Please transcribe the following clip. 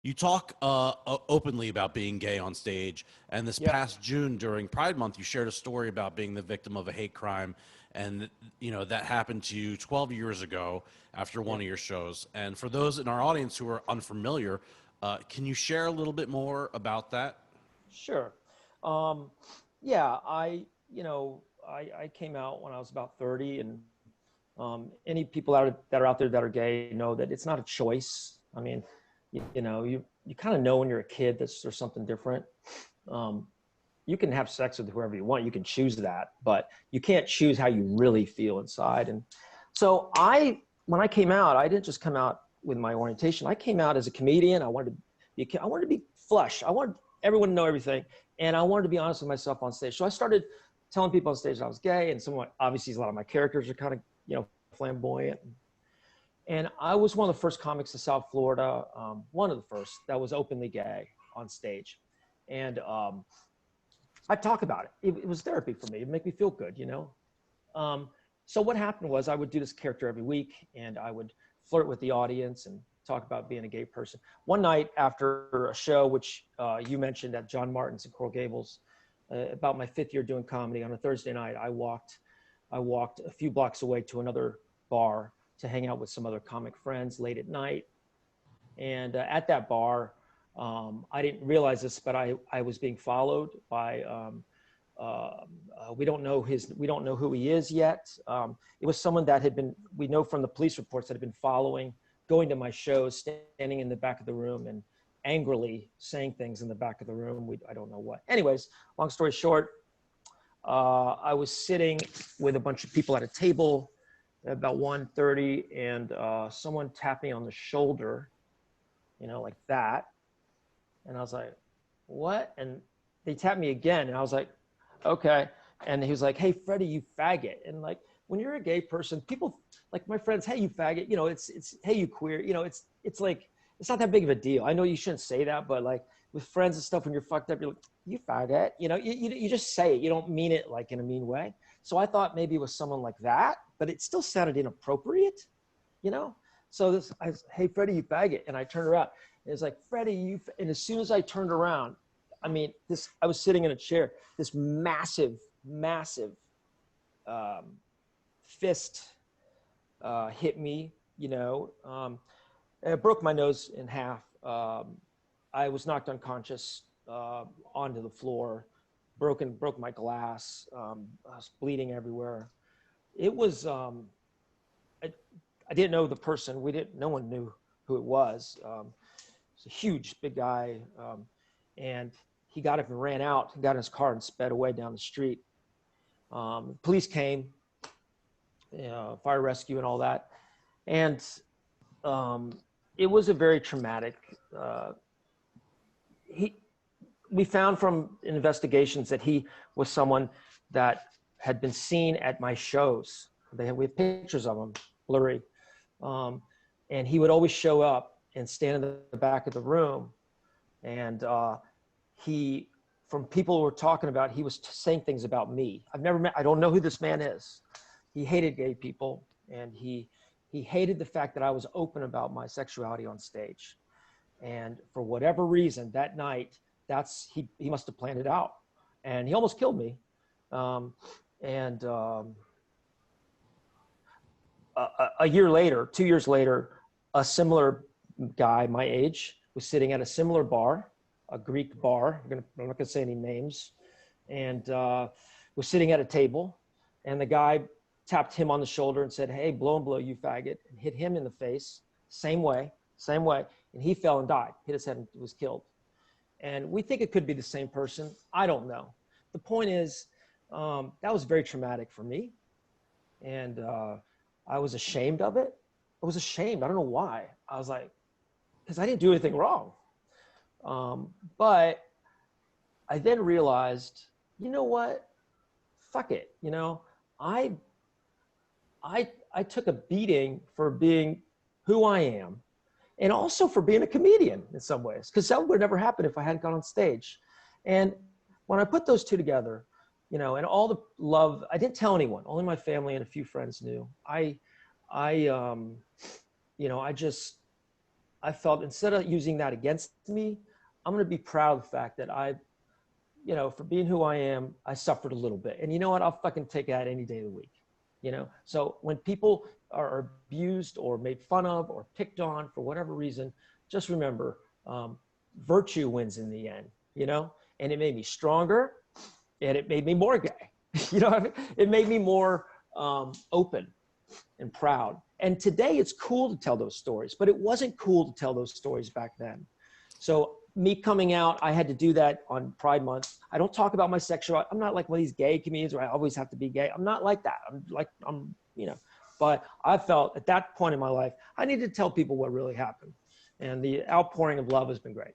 You talk openly about being gay on stage, and this Yeah. past June during Pride Month, you shared a story about being the victim of a hate crime, and that happened to you 12 years ago after one Yep. of your shows. And for those in our audience who are unfamiliar, can you share a little bit more about that? Sure. Um, yeah, I came out when I was about 30, and any people that are out there that are gay know that it's not a choice. I mean, you kind of know when you're a kid that there's something different. Um, you can have sex with whoever you want. You can choose that, but you can't choose how you really feel inside. And so when I came out, I didn't just come out with my orientation. I came out as a comedian. I wanted to be flush. I wanted everyone to know everything. And I wanted to be honest with myself on stage. So I started telling people on stage that I was gay, and obviously a lot of my characters are kind of, flamboyant. And I was one of the first comics in South Florida, one of the first that was openly gay on stage. And I talk about it. It was therapy for me. It made me feel good. Um, so what happened was I would do this character every week, and I would flirt with the audience and talk about being a gay person. One night after a show, which you mentioned at John Martin's in Coral Gables, about my 5th year doing comedy, on a Thursday night, I walked a few blocks away to another bar to hang out with some other comic friends late at night. And at that bar, I didn't realize this, but I was being followed by, we don't know who he is yet. It was someone that we know from the police reports that had been following, going to my shows, standing in the back of the room and angrily saying things in the back of the room. I don't know what. Anyways, long story short, I was sitting with a bunch of people at a table at about 1:30, and someone tapped me on the shoulder, like that. And I was like, what? And they tapped me again, and I was like, okay. And he was like, hey, Freddie, you faggot. And like, when you're a gay person, people, like my friends, hey, you faggot, it's hey, you queer, it's like, it's not that big of a deal. I know you shouldn't say that, but like with friends and stuff, when you're fucked up, you're like, you faggot, you just say it. You don't mean it like in a mean way. So I thought maybe it was someone like that, but it still sounded inappropriate, you know? So hey, Freddie, you faggot. And I turned around, and it's like, Freddie, and as soon as I turned around, I was sitting in a chair, this massive fist hit me, it broke my nose in half. I was knocked unconscious onto the floor, broke my glass. I was bleeding everywhere. It was, I didn't know the person. No one knew who it was. It's a huge, big guy. And he got up and ran out, got in his car and sped away down the street. Police came, fire rescue and all that. And it was a very traumatic, we found from investigations that he was someone that had been seen at my shows. We have pictures of him, blurry. And he would always show up and stand in the back of the room. And from people who were talking about, he was saying things about me. I don't know who this man is. He hated gay people, and he hated the fact that I was open about my sexuality on stage. And for whatever reason, that night, he must have planned it out. And he almost killed me. A year later, 2 years later, a similar guy my age was sitting at a similar bar, a Greek bar. I'm not gonna say any names, and was sitting at a table, and the guy tapped him on the shoulder and said, "Hey, blow and blow, you faggot," and hit him in the face, same way, and he fell and died, hit his head and was killed. And we think it could be the same person. I don't know. The point is, that was very traumatic for me, and I was ashamed of it. I was ashamed. I don't know why. I was like, because I didn't do anything wrong. But I then realized, you know what? Fuck it. I took a beating for being who I am, and also for being a comedian in some ways, because that would never happen if I hadn't gone on stage. And when I put those two together, and all the love, I didn't tell anyone, only my family and a few friends knew. I I felt instead of using that against me, I'm going to be proud of the fact that for being who I am, I suffered a little bit. And you know what? I'll fucking take that any day of the week. So when people are abused or made fun of or picked on for whatever reason, just remember, virtue wins in the end, and it made me stronger and it made me more gay. It made me more open and proud. And today it's cool to tell those stories, but it wasn't cool to tell those stories back then. So me coming out, I had to do that on Pride Month. I don't talk about my sexuality. I'm not like one of these gay comedians where I always have to be gay. I'm not like that. But I felt at that point in my life, I needed to tell people what really happened. And the outpouring of love has been great.